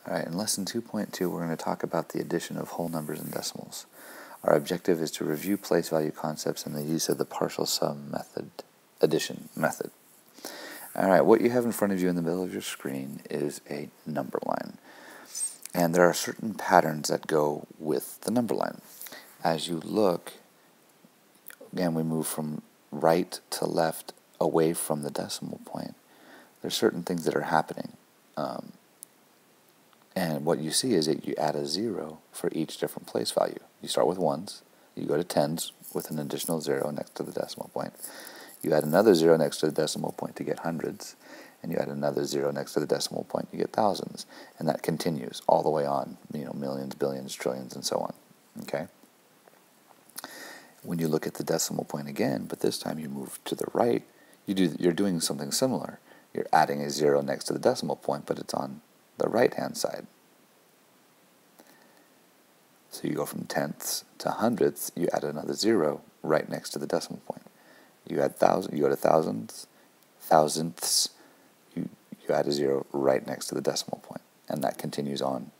Alright, in lesson 2.2 we're going to talk about the addition of whole numbers and decimals. Our objective is to review place value concepts and the use of the partial sum method, addition method. Alright, what you have in front of you in the middle of your screen is a number line. And there are certain patterns that go with the number line. As you look, again we move from right to left away from the decimal point. There's certain things that are happening. And what you see is that you add a 0 for each different place value. You start with 1s, you go to 10s with an additional 0 next to the decimal point. You add another 0 next to the decimal point to get hundreds, and you add another 0 next to the decimal point, you get thousands. And that continues all the way on, millions, billions, trillions, and so on. Okay? When you look at the decimal point again, but this time you move to the right, you're doing something similar. You're adding a 0 next to the decimal point, but it's on the right-hand side. So you go from tenths to hundredths, you add another 0 right next to the decimal point. You add you go to thousands, thousandths, you add a 0 right next to the decimal point. And that continues on,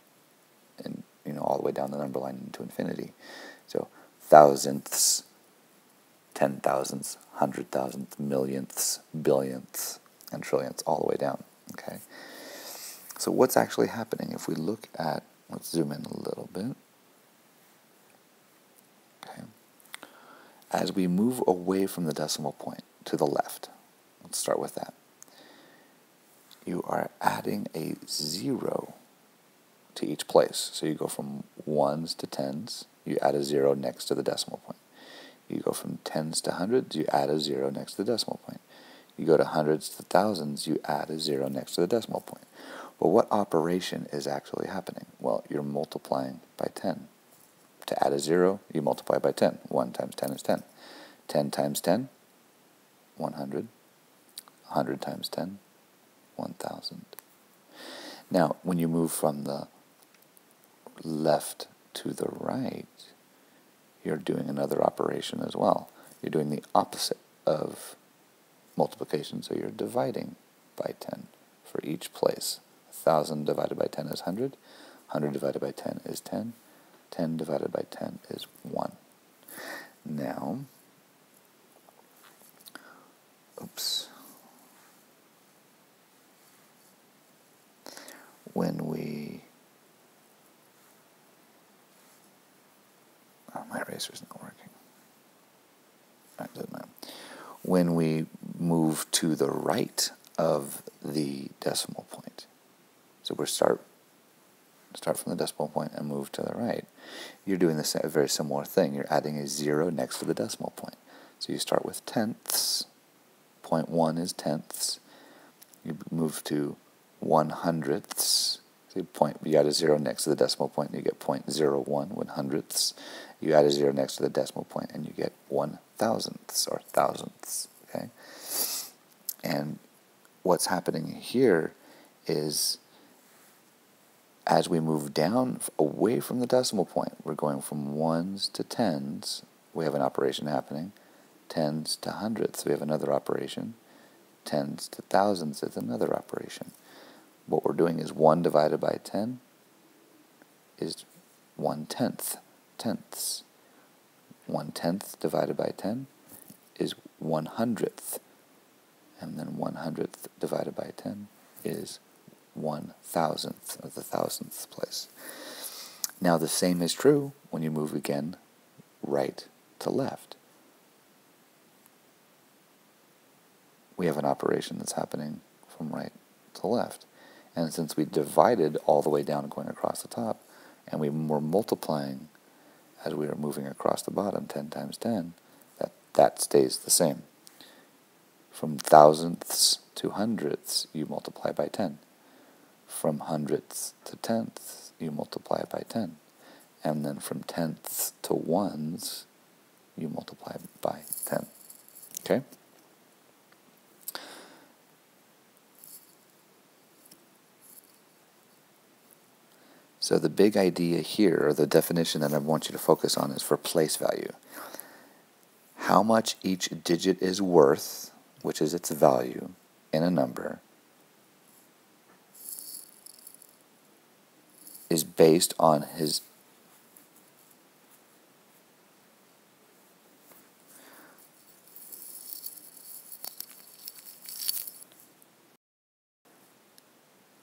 and all the way down the number line into infinity. So thousandths, 10,000ths, 100,000ths, millionths, billionths, and trillionths, all the way down. Okay. So what's actually happening if we look at, let's zoom in a little bit. Okay. As we move away from the decimal point to the left, let's start with that. You are adding a 0 to each place. So you go from 1s to 10s, you add a 0 next to the decimal point. You go from 10s to hundreds, you add a 0 next to the decimal point. You go to hundreds to thousands, you add a 0 next to the decimal point. Well, what operation is actually happening? Well, you're multiplying by 10. To add a 0, you multiply by 10. 1 times 10 is 10. 10 times 10, 100. 100 times 10, 1,000. Now, when you move from the left to the right, you're doing another operation as well. You're doing the opposite of multiplication, so you're dividing by 10 for each place. 1,000 divided by 10 is 100. 100 divided by 10 is 10. 10 divided by 10 is 1. Now, when we... Oh, my eraser's not working. That doesn't matter. When we move to the right of the decimal point, so we start from the decimal point and move to the right, you're doing a very similar thing. You're adding a 0 next to the decimal point. So you start with tenths. 0.1 is tenths. You move to 100ths. So you add a 0 next to the decimal point and you get 0.01, 100ths. You add a 0 next to the decimal point and you get 1,000ths or thousandths. Okay? And what's happening here is, as we move down away from the decimal point, we're going from 1s to 10s, we have an operation happening. 10s to hundredths, we have another operation. 10s to thousands is another operation. What we're doing is 1 divided by 10 is 1/10, tenths. 1/10 divided by 10 is 100th. And then 100th divided by 10 is 1,000th, or the thousandth place. Now the same is true when you move again right to left. We have an operation that's happening from right to left. And since we divided all the way down going across the top, and we were multiplying as we were moving across the bottom, 10 times 10, that stays the same. From thousandths to hundredths, you multiply by 10. From hundredths to tenths, you multiply by 10. And then from tenths to ones, you multiply by 10. Okay? So the big idea here, or the definition that I want you to focus on, is for place value. How much each digit is worth, which is its value, in a number, is based on his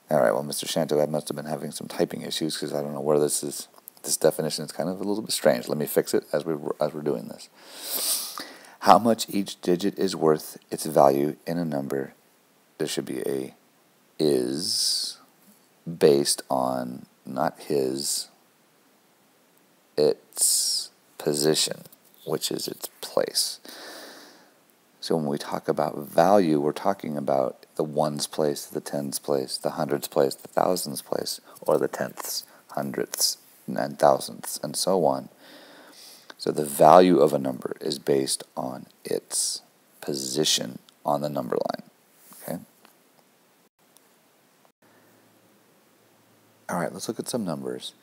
All right, well, Mr. Shanto, I must have been having some typing issues because I don't know where this is. This definition is kind of a little bit strange. Let me fix it as we're doing this. How much each digit is worth its value in a number. There should be a is based on not his, its position, which is its place. So when we talk about value, we're talking about the ones place, the tens place, the hundreds place, the thousands place, or the tenths, hundredths, and thousandths, and so on. So the value of a number is based on its position on the number line. Okay? All right, let's look at some numbers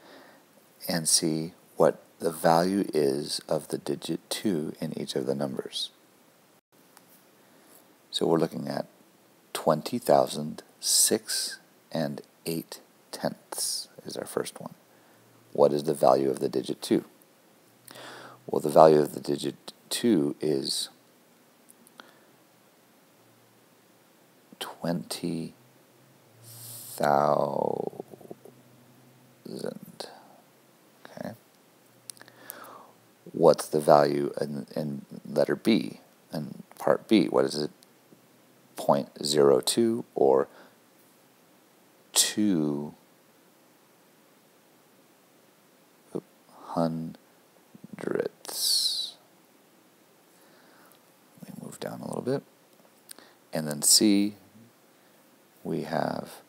and see what the value is of the digit 2 in each of the numbers. So we're looking at 20,006 and 8 tenths is our first one. What is the value of the digit 2? Well, the value of the digit 2 is 20,000. Okay. What's the value in letter B? In part B, what is it? 0.02 or 2 hundredths. Let me move down a little bit. And then C, we have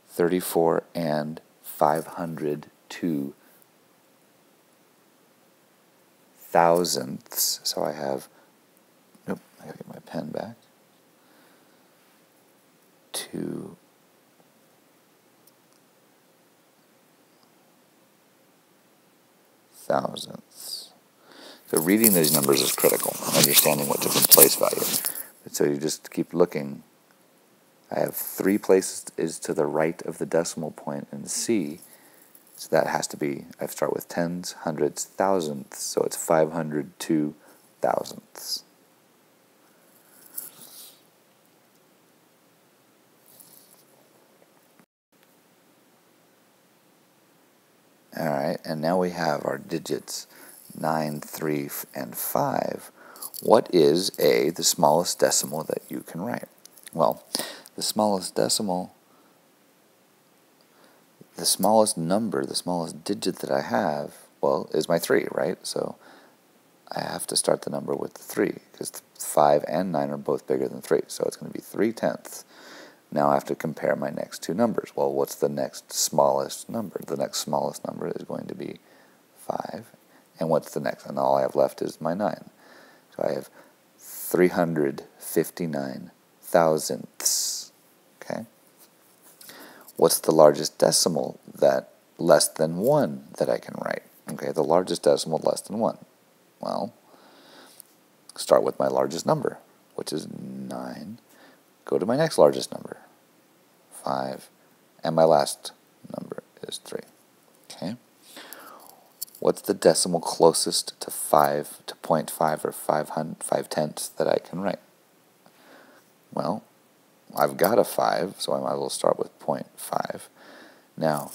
34 and 502 thousandths. So I have, nope, I gotta get my pen back. 2 thousandths. So reading these numbers is critical, understanding what different place value. So you just keep looking. I have 3 places is to the right of the decimal point in C. So that has to be, I start with tens, hundreds, thousandths. So it's 502 thousandths. All right, and now we have our digits 9, 3, and 5. What is the smallest decimal that you can write? Well, the smallest decimal, the smallest number, the smallest digit that I have, well, is my 3, right? So I have to start the number with the 3 because 5 and 9 are both bigger than 3. So it's going to be 3 tenths. Now I have to compare my next 2 numbers. Well, what's the next smallest number? The next smallest number is going to be 5. And what's the next? And all I have left is my 9. So I have 359 thousandths. Okay? What's the largest decimal that less than 1 that I can write? Okay, the largest decimal less than 1. Well, start with my largest number, which is 9. Go to my next largest number, 5, and my last number is 3. Okay? What's the decimal closest to 5, to 0.5 or 5 tenths that I can write? Well, I've got a 5, so I might as well start with 0.5. Now,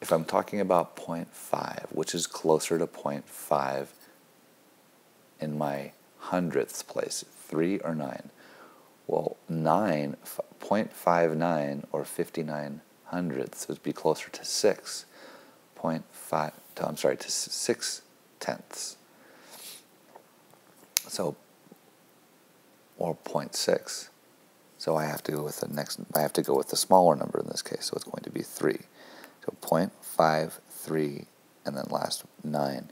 if I'm talking about 0.5, which is closer to 0.5 in my hundredths place, 3 or 9? Well, 0.59 or 59 hundredths would be closer to 6. 6 tenths. So, or 0.6. So I have to go with the smaller number in this case. So it's going to be 3. So 0.53 and then last 9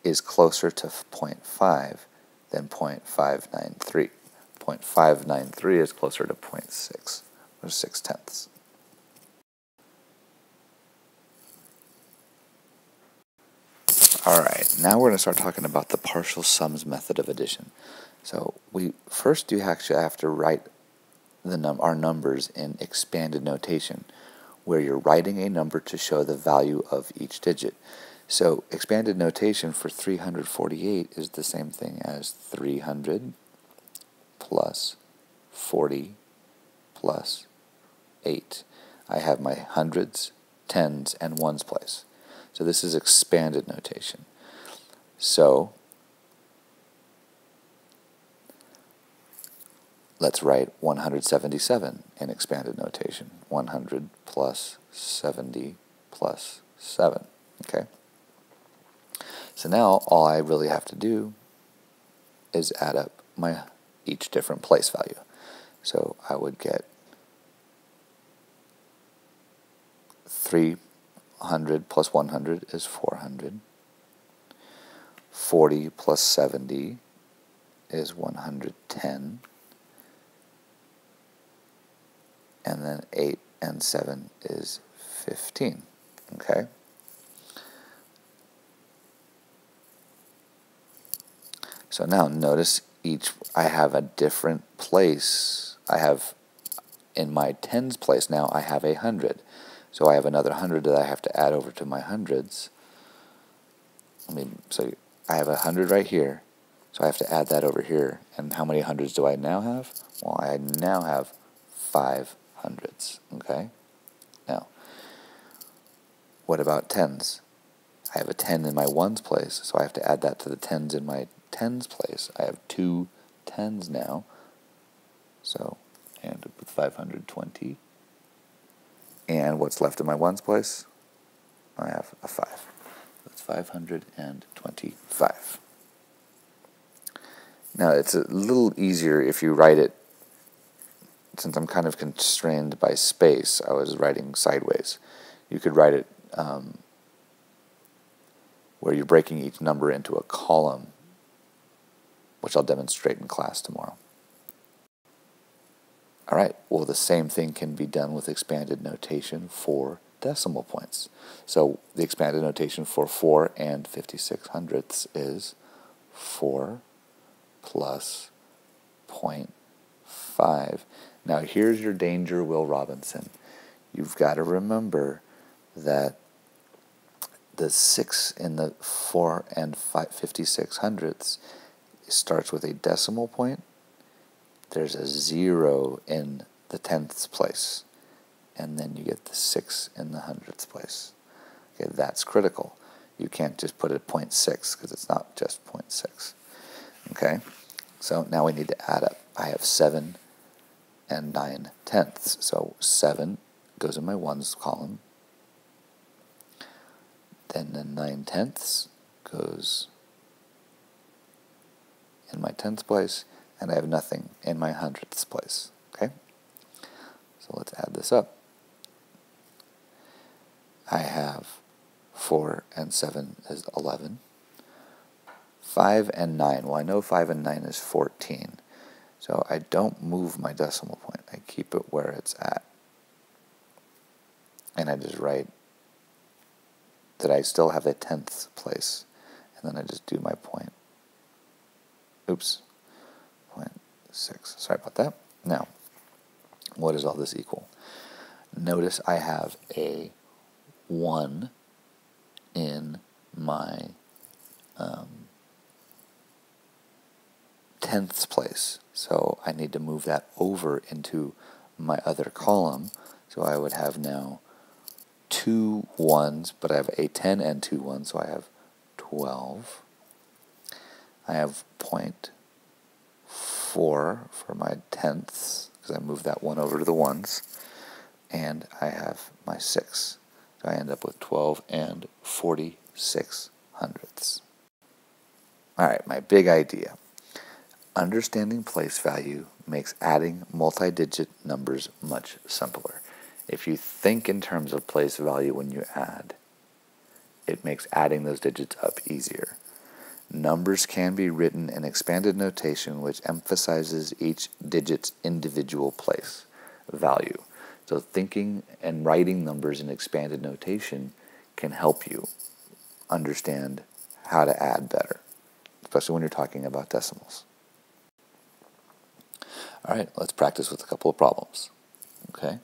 is closer to 0.5 than 0.593. 0.593 is closer to 0.6, or 6 tenths. All right, now we're going to start talking about the partial sums method of addition. So we first do actually have to write our numbers in expanded notation, where you're writing a number to show the value of each digit. So expanded notation for 348 is the same thing as 300 plus 40 plus 8. I have my hundreds, tens, and ones place. So this is expanded notation. So let's write 177 in expanded notation. 100 plus 70 plus 7. Okay? So now all I really have to do is add up my each different place value. So I would get 300 plus 100 is 400. 40 plus 70 is 110. And then 8 and 7 is 15. Okay? So now notice I have a different place. I have in my tens place now I have 100. So I have another 100 that I have to add over to my hundreds. So I have 100 right here. So I have to add that over here. And how many hundreds do I now have? Well, I now have 5 hundreds. Okay? Now, what about tens? I have a 10 in my ones place, so I have to add that to the tens in my tens place. I have 2 tens now. So I end up with 520. And what's left in my ones place? I have a 5. That's 525. Now, it's a little easier if you write it, since I'm kind of constrained by space, I was writing sideways. You could write it where you're breaking each number into a column, which I'll demonstrate in class tomorrow. All right, well, the same thing can be done with expanded notation for decimal points. So the expanded notation for 4 and 56 hundredths is 4 plus 0.5. Now here's your danger, Will Robinson. You've got to remember that the 6 in the 4 and 56 hundredths starts with a decimal point. There's a 0 in the tenths place, and then you get the 6 in the hundredths place. Okay, that's critical. You can't just put it at 0.6 because it's not just 0.6. Okay, so now we need to add up. I have 7 and 9 tenths. So 7 goes in my ones column. Then the 9 tenths goes in my tenths place, and I have nothing in my hundredths place. Okay? So let's add this up. I have 4 and 7 is 11. 5 and 9. Well, I know 5 and 9 is 14. So I don't move my decimal point. I keep it where it's at. And I just write that I still have a tenths place. And then I just do my point. Oops. 0.6. Sorry about that. Now, what does all this equal? Notice I have a 1 in my tenths place. So I need to move that over into my other column. So I would have now 2 ones, but I have a 10 and 2 ones, so I have 12. I have 0.4 for my tenths, because I moved that 1 over to the ones, and I have my 6. So I end up with 12 and 46 hundredths. All right, my big idea. Understanding place value makes adding multi-digit numbers much simpler. If you think in terms of place value when you add, it makes adding those digits up easier. Numbers can be written in expanded notation, which emphasizes each digit's individual place value. So thinking and writing numbers in expanded notation can help you understand how to add better, especially when you're talking about decimals. All right, let's practice with a couple of problems. Okay.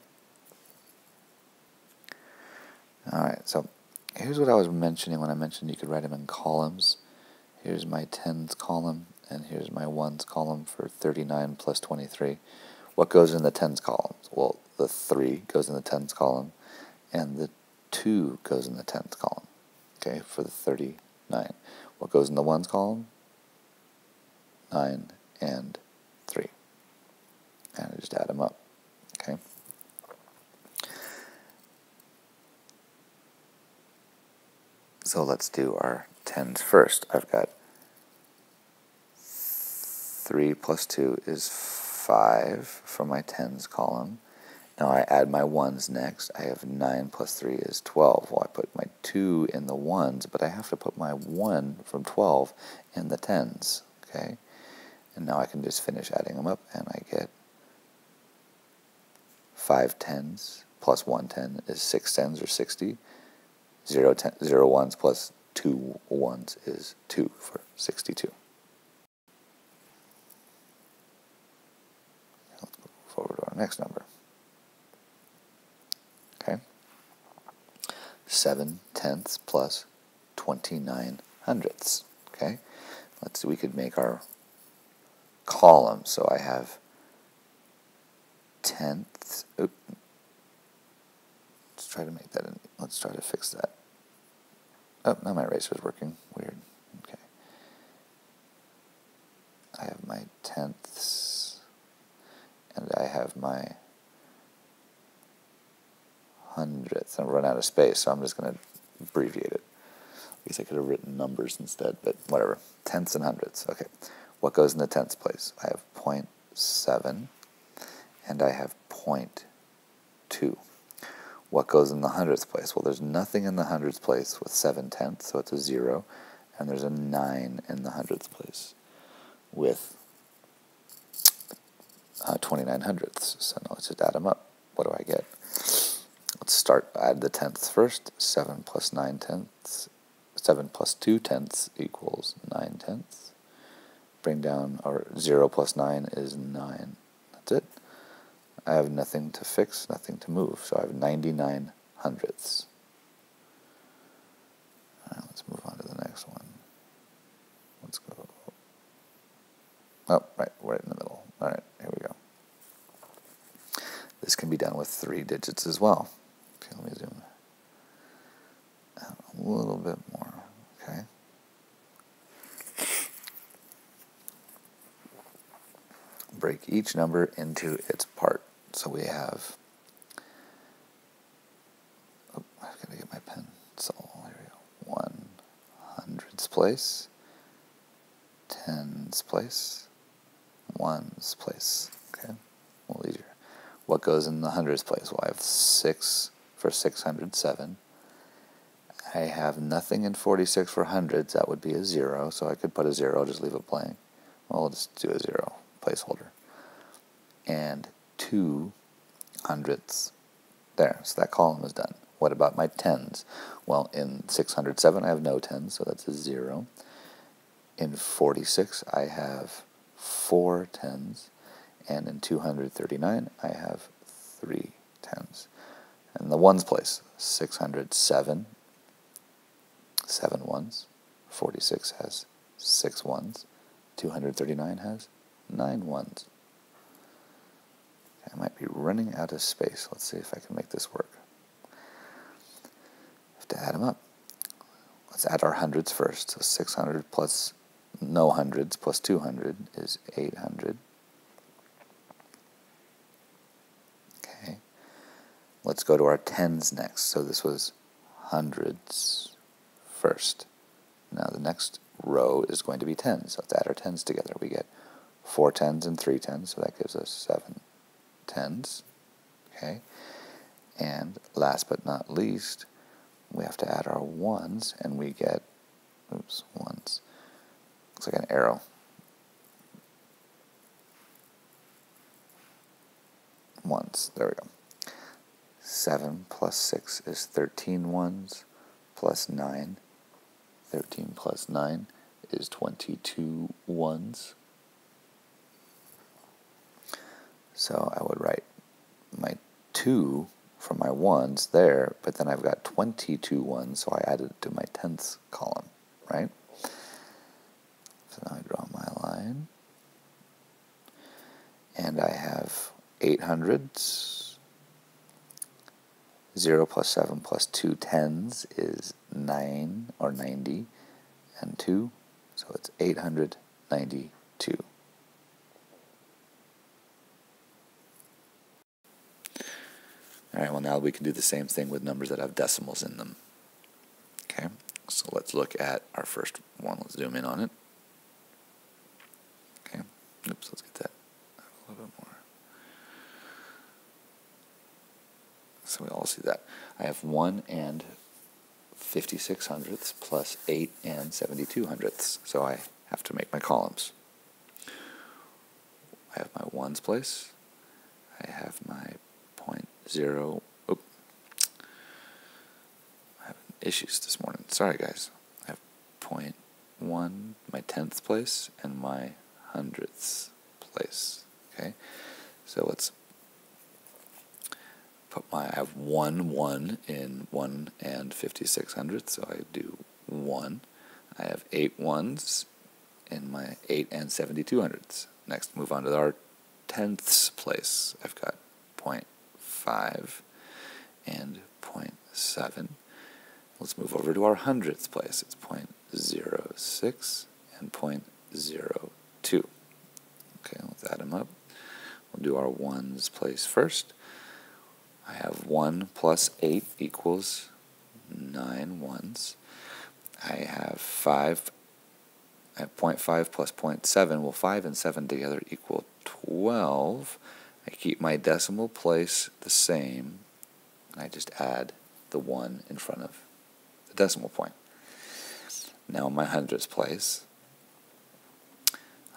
So here's what I was mentioning when I mentioned you could write them in columns. Here's my tens column, and here's my ones column for 39 plus 23. What goes in the tens column? Well, the 3 goes in the tens column, and the 2 goes in the tens column, okay, for the 39. What goes in the ones column? 9 and 3. And I just add them up, okay? So let's do our tens first. I've got 3 plus 2 is 5 for my tens column. Now I add my ones next. I have 9 plus 3 is 12. Well, I put my 2 in the ones, but I have to put my 1 from 12 in the tens, okay? And now I can just finish adding them up, and I get 5 tens plus 1 10 is 6 tens, or 60. 0 ones plus 2 ones is 2 for 62. Let's go forward to our next number. Okay. 7 tenths plus 29 hundredths. Okay. Let's see, we could make our column. So I have tenths. Let's try to make that. Let's try to fix that. Oh, now my eraser's working. Weird. Okay. I have my tenths, and I have my hundredths. I've run out of space, so I'm just going to abbreviate it. I guess I could have written numbers instead, but whatever. Tenths and hundredths. Okay. What goes in the tenths place? I have 0.7, and I have 0.2. What goes in the hundredths place? Well, there's nothing in the hundredths place with 7 tenths, so it's a 0, and there's a 9 in the hundredths place with 29 hundredths. So now let's just add them up. What do I get? Let's add the tenths first. 7 plus 9 tenths. 7 plus 2 tenths equals 9 tenths. Bring down, or 0 plus 9 is 9. That's it. I have nothing to fix, nothing to move, so I have 99 hundredths. All right, let's move on to the next one. Let's go. Oh, right in the middle. All right, here we go. This can be done with 3 digits as well. Okay, let me zoom out a little bit more. Okay. Break each number into its part. So we have, I've got to get my pencil, here we go, 1 hundredths place, tens place, ones place, okay, a little easier. What goes in the hundredths place? Well, I have 6 for 607. I have nothing in 46 for hundreds, that would be a 0, so I could put a 0, just leave it blank. Well, we'll just do a 0, placeholder. And 2 hundredths. There, so that column is done. What about my tens? Well, in 607 I have no tens, so that's a 0. In 46 I have 4 tens, and in 239 I have 3 tens. And the ones place, 607, 7 ones. 46 has 6 ones. 239 has 9 ones. I might be running out of space. Let's see if I can make this work. I have to add them up. Let's add our hundreds first. So 600 plus no hundreds plus 200 is 800. Okay. Let's go to our tens next. So this was hundreds first. Now the next row is going to be tens. So let's add our tens together. We get 4 tens and 3 tens, so that gives us 7 tens. Okay. And last but not least, we have to add our ones, and we get, ones. Looks like an arrow. Ones. There we go. 7 plus 6 is 13 ones plus 9. 13 plus 9 is 22 ones. So I would write my 2 from my ones there, but then I've got 22 ones, so I added it to my tenths column, right? So now I draw my line, and I have 8 hundredths. 0 plus 7 plus 2 tens is 9, or 90, and 2, so it's 892. All right, well, now we can do the same thing with numbers that have decimals in them. Okay, so let's look at our first one. Let's zoom in on it. Okay, oops, let's get that a little bit more. So we all see that. I have 1 and 56 hundredths plus 8 and 72 hundredths. So I have to make my columns. I have my ones place. I have my 0. Oh, I'm having issues this morning. Sorry, guys. I have 0.1, my tenths place, and my hundredths place. Okay, so let's put I have 1 in 1 and 56 hundredths, so I do 1. I have 8 ones in my 8 and 72 hundredths. Next, move on to our tenths place. I've got 0.5 and 0.7. Let's move over to our hundredths place. It's 0.06 and 0.02. Okay, let's add them up. We'll do our ones place first. I have 1 plus 8 equals 9 ones. I have 5. I have 0.5 plus 0.7. Well, 5 and 7 together equal 12. I keep my decimal place the same. I just add the 1 in front of the decimal point. Now my hundredths place,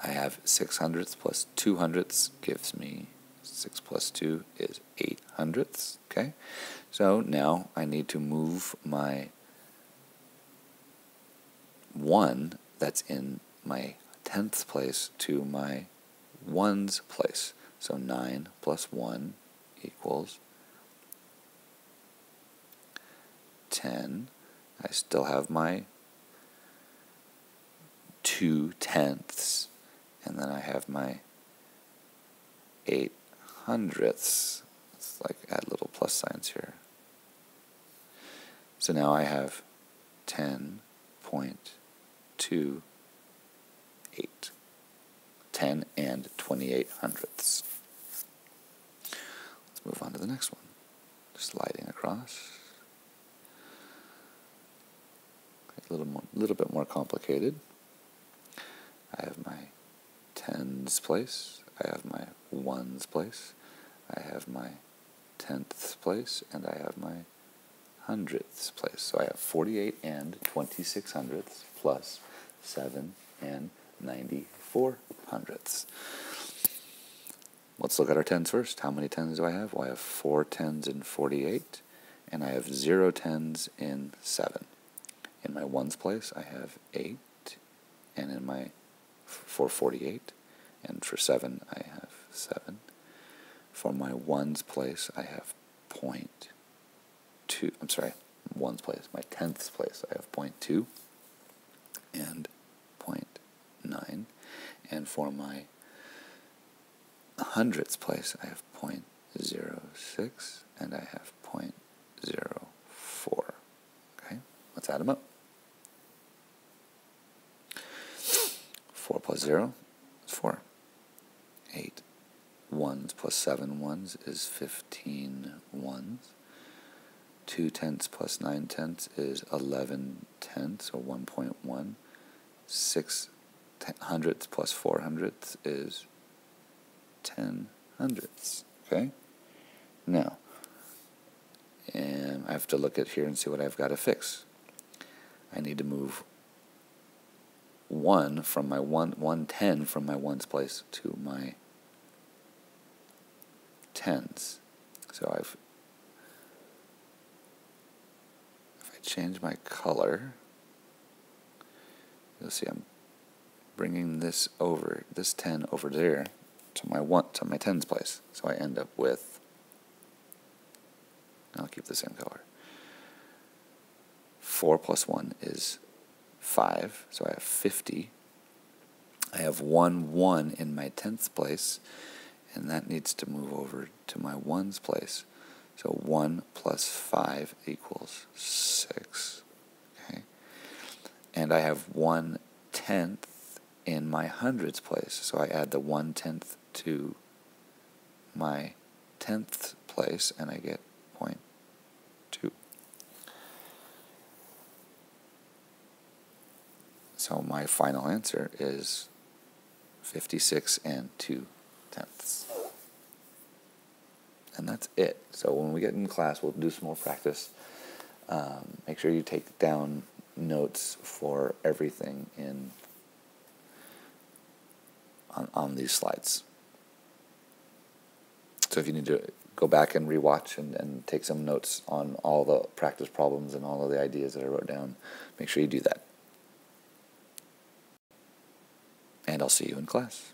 I have 6 hundredths plus 2 hundredths gives me 6 plus 2 is 8 hundredths. Okay, so now I need to move my 1 that's in my tenths place to my ones place. So 9 plus 1 equals 10. I still have my 2 tenths, and then I have my 8 hundredths. Let's like add little plus signs here. So now I have 10.28. 10 and 28 hundredths. Let's move on to the next one. Just sliding across. A little bit more complicated. I have my tens place. I have my ones place. I have my tenths place, and I have my hundredths place. So I have 48 and 26 hundredths plus 7 and 94 hundredths. Let's look at our tens first. How many tens do I have? Well, I have 4 tens in 48, and I have 0 tens in 7. In my ones place, I have 8, and in my for 48, and for 7, I have 7. For my ones place, I have 0.2. I'm sorry, ones place. My tenths place, I have 0.2 and 0.9. And for my hundredths place, I have 0.06 and I have 0.04. Okay, let's add them up. 4 plus 0 is 4. 8 ones plus 7 ones is 15 ones. 2 tenths plus 9 tenths is 11 tenths, or 1.1. 6 hundredths plus 4 hundredths is 10 hundredths. Okay? Now, I have to look at here and see what I've got to fix. I need to move 1 from my 110 from my ones place to my tens. So if I change my color, you'll see I'm bringing this 10 over there to my tens place. So I end up with I'll keep the same color. 4 plus 1 is 5, so I have 50. I have 1 1 in my 10th place, and that needs to move over to my 1's place. So 1 plus 5 equals 6. Okay. And I have 1/10 in my 100's place, so I add the 1/10 to my 10th place, and I get 0.2. So my final answer is 56 2/10. And that's it. So when we get in class, we'll do some more practice. Make sure you take down notes for everything on these slides. So if you need to go back and rewatch and take some notes on all the practice problems and all of the ideas that I wrote down, make sure you do that. And I'll see you in class.